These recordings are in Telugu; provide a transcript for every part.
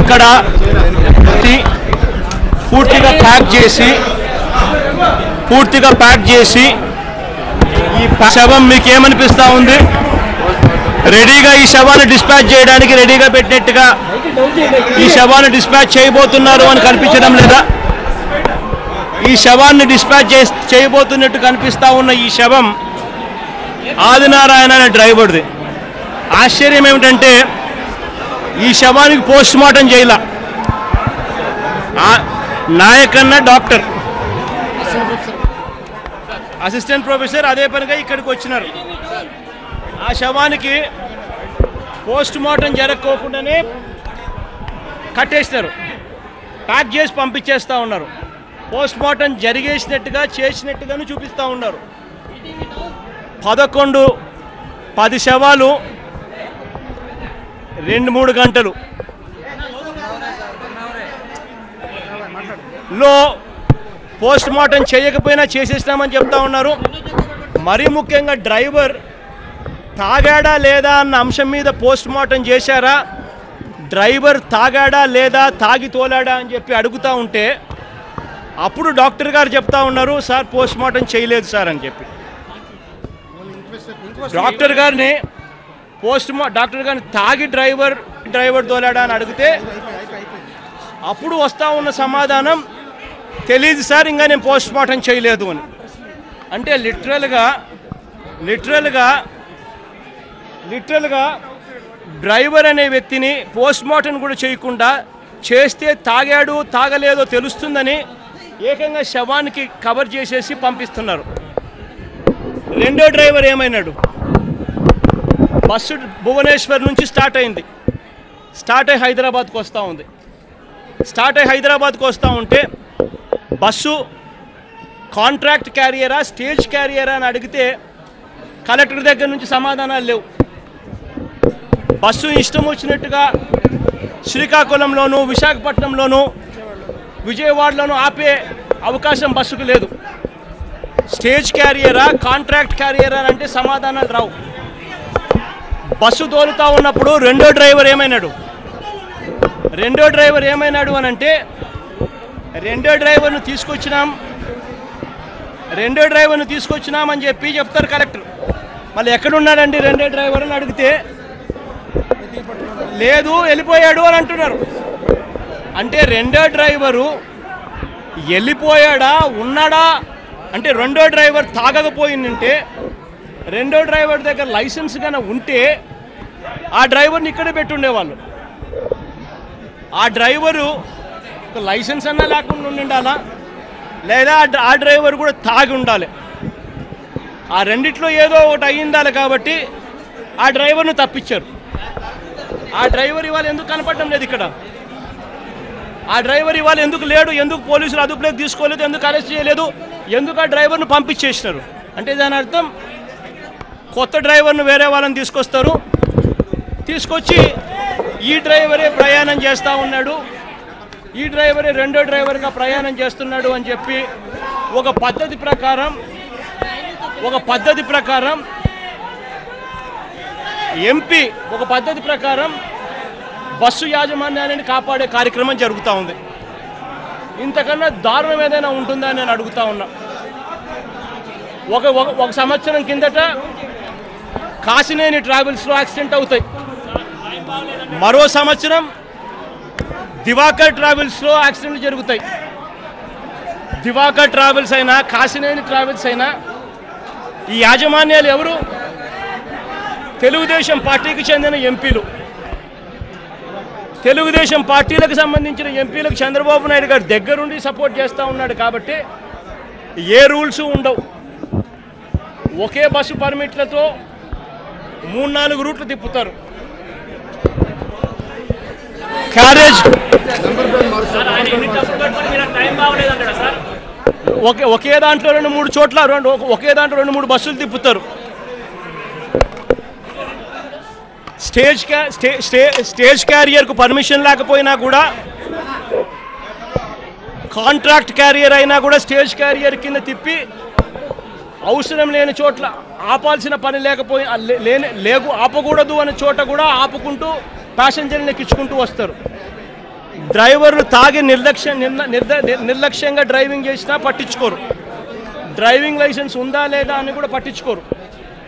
ఇక్కడ పూర్తిగా ప్యాక్ చేసి ఈ శవం మీకు ఏమనిపిస్తా ఉంది? రెడీగా ఈ శవాన్ని డిస్పాచ్ చేయడానికి రెడీగా పెట్టినట్టుగా ఈ శవాన్ని డిస్పాచ్ చేయబోతున్నారు అని కనిపించడం లేదా? ఈ శవాన్ని డిస్పాచ్ చేయబోతున్నట్టు కనిపిస్తా ఉన్న ఈ శవం ఆదినారాయణ అనే డ్రైవర్ది. ఆశ్చర్యం ఏమిటంటే ఈ శవానికి పోస్ట్ మార్టం చేయాల. నాయకన్న డాక్టర్, అసిస్టెంట్ ప్రొఫెసర్ అదే పనిగా ఇక్కడికి వచ్చినారు. ఆ శవానికి పోస్ట్ మార్టం జరగకోకుండానే కట్టేస్తారు, ప్యాక్ చేసి పంపించేస్తూ ఉన్నారు. పోస్ట్ మార్టం చేసినట్టుగాను చూపిస్తూ ఉన్నారు. 11-10 శవాలు 2-3 గంటలు లో పోస్ట్ మార్టం చేయకపోయినా చేసేస్తామని చెప్తా ఉన్నారు. మరీ ముఖ్యంగా డ్రైవర్ తాగాడా లేదా అన్న అంశం మీద పోస్ట్ మార్టం చేశారా, డ్రైవర్ తాగాడా లేదా తాగి తోలాడా అని చెప్పి అడుగుతూ ఉంటే అప్పుడు డాక్టర్ గారు చెప్తా ఉన్నారు, సార్ పోస్ట్ మార్టం చేయలేదు సార్ అని చెప్పి. డాక్టర్ గారిని తాగి డ్రైవర్ తోలాడా అని అడిగితే అప్పుడు వస్తూ ఉన్న సమాధానం తెలియదు సార్, ఇంకా నేను పోస్ట్ మార్టం చేయలేదు అని. అంటే లిటరల్గా డ్రైవర్ అనే వ్యక్తిని పోస్ట్ మార్టం కూడా చేయకుండా చేస్తే తాగాడు తాగలేదో తెలుస్తుందని ఏకంగా శవానికి కవర్ చేసేసి పంపిస్తున్నారు. రెండో డ్రైవర్ ఏమైనాడు? బస్సు భువనేశ్వర్ నుంచి స్టార్ట్ అయ్యి హైదరాబాద్కి వస్తూ ఉంటే బస్సు కాంట్రాక్ట్ క్యారియరా స్టేజ్ క్యారియరా అని అడిగితే కలెక్టర్ దగ్గర నుంచి సమాధానాలు లేవు. బస్సు ఇష్టం వచ్చినట్టుగా శ్రీకాకుళంలోనూ విశాఖపట్నంలోనూ విజయవాడలోనూ ఆపే అవకాశం బస్సుకు లేదు. స్టేజ్ క్యారియరా కాంట్రాక్ట్ క్యారియరా అంటే సమాధానాలు రావు. బస్సు తోలుతూ ఉన్నప్పుడు రెండో డ్రైవర్ ఏమైనాడు అని అంటే రెండో డ్రైవర్ను తీసుకొచ్చినామని చెప్పి చెప్తారు కలెక్టర్. మళ్ళీ ఎక్కడున్నాడండి రెండో డ్రైవర్ అని అడిగితే లేదు వెళ్ళిపోయాడు అని అంటున్నారు. అంటే రెండో డ్రైవరు వెళ్ళిపోయాడా ఉన్నాడా అంటే రెండో డ్రైవర్ తాగకపోయిందంటే రెండో డ్రైవర్ దగ్గర లైసెన్స్ కన్నా ఉంటే ఆ డ్రైవర్ని ఇక్కడే పెట్టుండేవాళ్ళు. ఆ డ్రైవరు లైసెన్స్ అన్నా లేకుండా ఉండాలా, లేదా ఆ డ్రైవర్ కూడా తాగి ఉండాలి. ఆ రెండిట్లో ఏదో ఒకటి అయ్యిందాలి. కాబట్టి ఆ డ్రైవర్ను తప్పించారు. ఆ డ్రైవర్ ఇవాళ ఎందుకు కనపడడం లేదు ఇక్కడ? ఆ డ్రైవర్ ఇవాళ ఎందుకు లేడు? ఎందుకు పోలీసులు అదుపులోకి తీసుకోలేదు? ఎందుకు అరెస్ట్ చేయలేదు? ఎందుకు ఆ డ్రైవర్ను పంపించేసినారు? అంటే దాని అర్థం కొత్త డ్రైవర్ను వేరే వాళ్ళని తీసుకొచ్చి ఈ డ్రైవరే ప్రయాణం చేస్తూ ఉన్నాడు, ఈ డ్రైవరే రెండో డ్రైవర్గా ప్రయాణం చేస్తున్నాడు అని చెప్పి ఒక పద్ధతి ప్రకారం ఎంపీ ఒక పద్ధతి ప్రకారం బస్సు యాజమాన్యాన్ని కాపాడే కార్యక్రమం జరుగుతూ ఉంది. ఇంతకన్నా దారుణం ఏదైనా ఉంటుందా అని నేను అడుగుతా ఉన్నా. ఒక సంవత్సరం కిందట కాసినేని ట్రావెల్స్లో యాక్సిడెంట్ అవుతాయి. మరో సంవత్సరం దివాకర్ ట్రావెల్స్లో యాక్సిడెంట్లు జరుగుతాయి. దివాకర్ ట్రావెల్స్ అయినా కాసినేని ట్రావెల్స్ అయినా ఈ యాజమాన్యాలు ఎవరు? తెలుగుదేశం పార్టీకి చెందిన ఎంపీలు. తెలుగుదేశం పార్టీలకు సంబంధించిన ఎంపీలకు చంద్రబాబు నాయుడు గారు దగ్గరుండి సపోర్ట్ చేస్తూ ఉన్నాడు. కాబట్టి ఏ రూల్స్ ఉండవు. ఒకే బస్సు పర్మిట్లతో 3-4 రూట్లు తిప్పుతారు. క్యారేజ్ ఒకే దాంట్లో 2-3 చోట్ల ఒకే దాంట్లో 2-3 బస్సులు తిప్పుతారు. స్టేజ్ క్యారియర్కు పర్మిషన్ లేకపోయినా కూడా, కాంట్రాక్ట్ క్యారియర్ అయినా కూడా స్టేజ్ క్యారియర్ కింద తిప్పి అవసరం లేని చోట్ల ఆపాల్సిన పని ఆపకూడదు అనే చోట కూడా ఆపుకుంటూ ప్యాసింజర్ని ఎక్కించుకుంటూ వస్తారు. డ్రైవర్లు తాగి నిర్లక్ష్యంగా డ్రైవింగ్ చేసినా పట్టించుకోరు. డ్రైవింగ్ లైసెన్స్ ఉందా లేదా అని కూడా పట్టించుకోరు.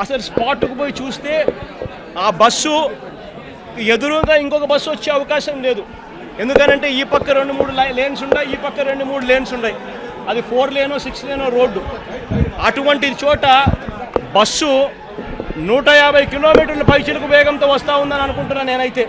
అసలు స్పాట్కు పోయి చూస్తే ఆ బస్సు ఎదురుగా ఇంకొక బస్సు వచ్చే అవకాశం లేదు. ఎందుకనంటే ఈ పక్క 2-3 లేన్స్ ఉన్నాయి, ఈ పక్క 2-3 లేన్స్ ఉన్నాయి. అది 4 లేనో 6 లేనో రోడ్డు. అటువంటి చోట బస్సు 150 కిలోమీటర్ల పైచిలకు వేగంతో వస్తూ ఉందని అనుకుంటున్నాను నేనైతే.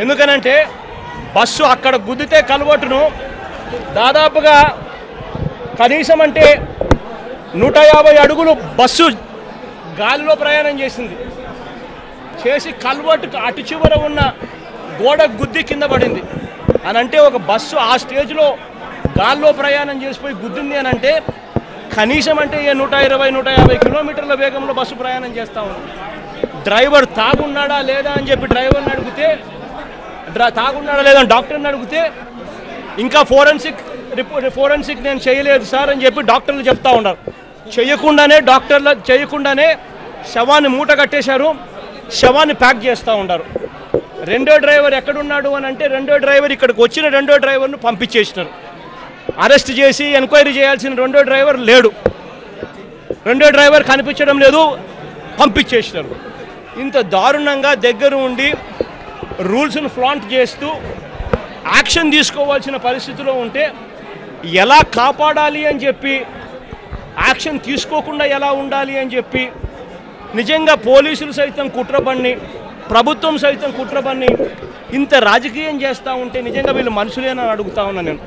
ఎందుకనంటే బస్సు అక్కడ గుద్దితే కల్వర్టును దాదాపుగా కనీసం అంటే 150 అడుగులు బస్సు గాలిలో ప్రయాణం చేసి కల్వర్టుకు అటు చివర ఉన్న గోడ గుద్ది కింద పడింది అని అంటే ఒక బస్సు ఆ స్టేజ్లో గాల్లో ప్రయాణం చేసిపోయి గుద్దింది అని అంటే కనీసం అంటే 120-150 కిలోమీటర్ల వేగంలో బస్సు ప్రయాణం చేస్తూ ఉంది. డ్రైవర్ తాగున్నాడా లేదా అని చెప్పి డ్రైవర్ని అడిగితే, తాగున్నాడా లేదా డాక్టర్ని అడిగితే ఇంకా ఫోరెన్సిక్ నేను చేయలేదు సార్ అని చెప్పి డాక్టర్లు చెప్తా ఉన్నారు. చేయకుండానే శవాన్ని మూట కట్టేశారు, శవాన్ని ప్యాక్ చేస్తూ ఉన్నారు. రెండో డ్రైవర్ ఎక్కడున్నాడు అని అంటే రెండో డ్రైవర్ ఇక్కడికి వచ్చిన రెండో డ్రైవర్ను పంపించేసినారు. అరెస్ట్ చేసి ఎంక్వైరీ చేయాల్సిన రెండో డ్రైవర్ లేడు, రెండో డ్రైవర్ కనిపించడం లేదు, పంపించేసినారు. ఇంత దారుణంగా దగ్గర ఉండి రూల్స్ను ఫ్లాంట్ చేస్తూ యాక్షన్ తీసుకోవాల్సిన పరిస్థితిలో ఉంటే ఎలా కాపాడాలి అని చెప్పి, యాక్షన్ తీసుకోకుండా ఎలా ఉండాలి అని చెప్పి నిజంగా పోలీసులు సైతం కుట్రబన్ని, ప్రభుత్వం సైతం కుట్రబన్ని ఇంత రాజకీయం చేస్తూ ఉంటే నిజంగా వీళ్ళు మనుషులేనని అడుగుతా ఉన్నా నేను.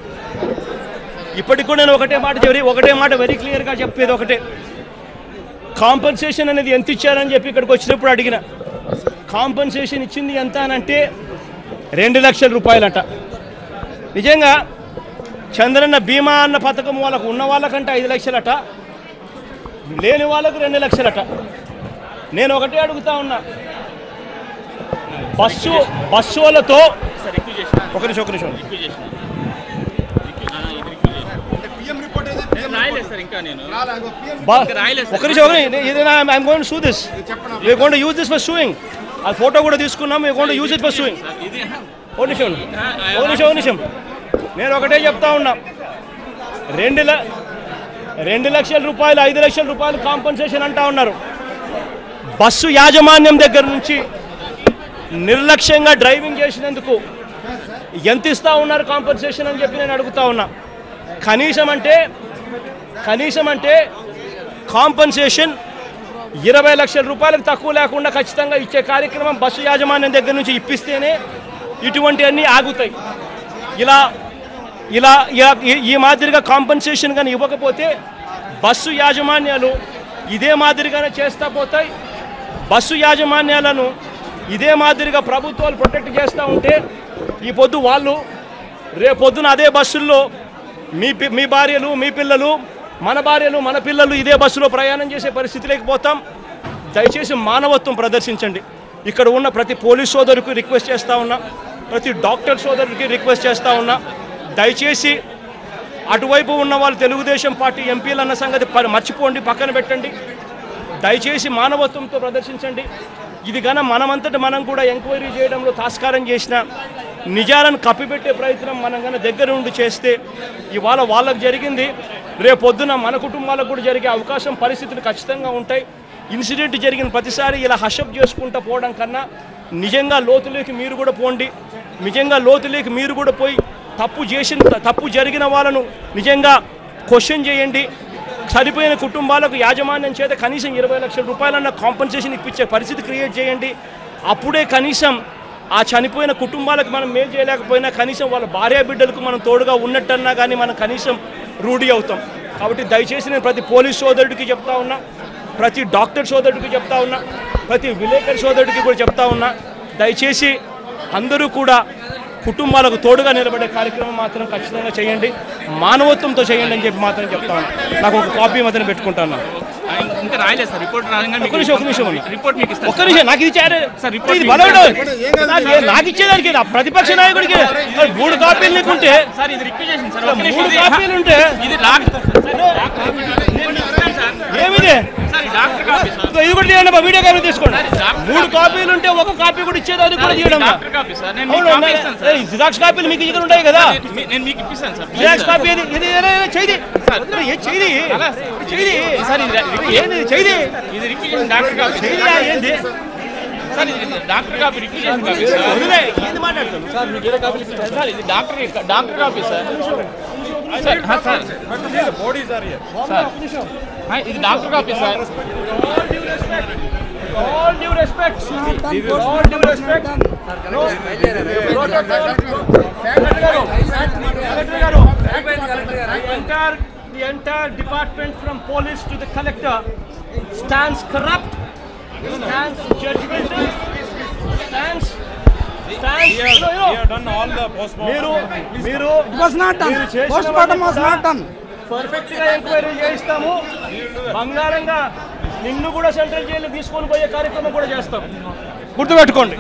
ఇప్పటికి కూడా నేను ఒకటే మాట వెరీ క్లియర్గా చెప్పేది ఒకటే, కాంపన్సేషన్ అనేది ఎంత ఇచ్చారని చెప్పి ఇక్కడికి వచ్చినప్పుడు అడిగిన. కాంపన్సేషన్ ఇచ్చింది ఎంత అని అంటే 2 లక్షల రూపాయలట. నిజంగా చంద్రన్న బీమా అన్న పథకం వాళ్ళకు ఉన్న వాళ్ళకంటే 5 లక్షలట, లేని వాళ్ళకు 2 లక్షలట. నేను ఒకటే అడుగుతా ఉన్నా, బస్సులతో ఒక నిమిషం ఆ ఫోటో కూడా తీసుకున్నాం. నిమిషం నేను ఒకటే చెప్తా ఉన్నా, 2 లక్షల రూపాయలు 5 లక్షల రూపాయలు కాంపన్సేషన్ అంటా ఉన్నారు. బస్సు యాజమాన్యం దగ్గర నుంచి నిర్లక్ష్యంగా డ్రైవింగ్ చేసినందుకు ఎంత ఇస్తా ఉన్నారు కాంపన్సేషన్ అని చెప్పి నేను అడుగుతా ఉన్నా. కనీసం అంటే కాంపన్సేషన్ 20 లక్షల రూపాయలకు తక్కువ లేకుండా ఖచ్చితంగా ఇచ్చే కార్యక్రమం బస్సు యాజమాన్యం దగ్గర నుంచి ఇప్పిస్తేనే ఇటువంటివన్నీ ఆగుతాయి. ఇలా ఈ మాదిరిగా కాంపన్సేషన్ కానీ ఇవ్వకపోతే బస్సు యాజమాన్యాలు ఇదే మాదిరిగానే చేస్తూ పోతాయి. బస్సు యాజమాన్యాలను ఇదే మాదిరిగా ప్రభుత్వాలు ప్రొటెక్ట్ చేస్తూ ఉంటే ఈ పొద్దు వాళ్ళు రేపొద్దున అదే బస్సుల్లో మీ భార్యలు, మీ పిల్లలు, మన భార్యలు, మన పిల్లలు ఇదే బస్సులో ప్రయాణం చేసే పరిస్థితి లేకపోతాం. దయచేసి మానవత్వం ప్రదర్శించండి. ఇక్కడ ఉన్న ప్రతి పోలీస్ సోదరుకు రిక్వెస్ట్ చేస్తూ ఉన్నా, ప్రతి డాక్టర్ సోదరుడికి రిక్వెస్ట్ చేస్తూ ఉన్నా, దయచేసి అటువైపు ఉన్న వాళ్ళు తెలుగుదేశం పార్టీ ఎంపీలు అన్న సంగతి మర్చిపోండి, పక్కన పెట్టండి. దయచేసి మానవత్వంతో ప్రదర్శించండి. ఇది కన్నా మనమంతటి మనం కూడా ఎంక్వైరీ చేయడంలో తాస్కారం చేసిన నిజాలను కప్పిపెట్టే ప్రయత్నం మనం కన్నా దగ్గర ఉండి చేస్తే ఇవాళ వాళ్ళకు జరిగింది రేపొద్దున మన కుటుంబాలకు కూడా జరిగే అవకాశం, పరిస్థితులు ఖచ్చితంగా ఉంటాయి. ఇన్సిడెంట్ జరిగిన ప్రతిసారి ఇలా హషప్ చేసుకుంటూ పోవడం కన్నా నిజంగా లోతులోకి మీరు కూడా పోండి. నిజంగా లోతులోకి మీరు కూడా పోయి తప్పు జరిగిన వాళ్ళను నిజంగా క్వశ్చన్ చేయండి. చనిపోయిన కుటుంబాలకు యాజమాన్యం చేత కనీసం 20 లక్షల రూపాయలన్న కాంపన్సేషన్ ఇప్పించే పరిస్థితి క్రియేట్ చేయండి. అప్పుడే కనీసం ఆ చనిపోయిన కుటుంబాలకు మనం మేలు చేయలేకపోయినా కనీసం వాళ్ళ భార్య బిడ్డలకు మనం తోడుగా ఉన్నట్టన్నా కానీ మనం కనీసం రూఢి అవుతాం. కాబట్టి దయచేసి నేను ప్రతి పోలీస్ సోదరుడికి చెప్తా ఉన్నా, ప్రతి డాక్టర్ సోదరుడికి చెప్తా ఉన్నా, ప్రతి విలేకరు సోదరుడికి కూడా చెప్తా ఉన్నా, దయచేసి అందరూ కూడా కుటుంబాలకు తోడుగా నిలబడే కార్యక్రమం మాత్రం ఖచ్చితంగా చేయండి, మానవత్వంతో చేయండి అని చెప్పి మాత్రం చెప్తా ఉన్నా. నాకు ఒక కాపీ మాత్రం పెట్టుకుంటాను. ఇంకా రాయలేదు సార్ రిపోర్ట్. ఒక నిమిషం రిపోర్ట్ మీకు ఇస్తాను. ఒక్క నిమిషం నాకు ఇచ్చారు నాకు ఇచ్చేదానికి ప్రతిపక్ష నాయకుడికి 3 కాపీలు నీకుంటే సార్ ఇది రిక్వెస్ట్ సార్ 3 కాపీలు ఉంటే ఇది ఏమిది డాక్టర్ కాపీ సార్. ఇది కూడా తీయండి అమ్మా, వీడియో కాపీ తీసుకోండి. 3 కాపీలు ఉంటే ఒక కాపీ కూడా ఇచ్చేది, అది కూడా తీయడం. Doctor copy sir. నేను మీకు కాపీ ఇస్తాను సార్. జిరాక్స్ కాపీలు మీకు ఇక్కడ ఉంటాయి కదా, నేను మీకు ఇప్పిస్తాను సార్. జిరాక్స్ కాపీ ఇది ఇది చేయి చేయి సార్ ఏంది చేయి ఇది రిక్విజిషన్ డాక్టర్ కాపీ ఏంది సార్. ఇది doctor copy requisition copy sir. ఏంది మాట్లాడుతాను సార్ మీకు ఏదో కాపీ సార్. ఇది doctor copy sir. Sir sir ఇది doctor copy sir. All due respect. All due respect. No. The entire department from police to the collector stands corrupt, stands judgmental, stands. We have done all the postmortem. It was not done. Postmortem was not done. Perfect గా ఎంక్వైరీ చేయిస్తాము. బంగారంగా నిన్ను కూడా సెంట్రల్ జైలు తీసుకొని పోయే కార్యక్రమం కూడా చేస్తాం, గుర్తుపెట్టుకోండి.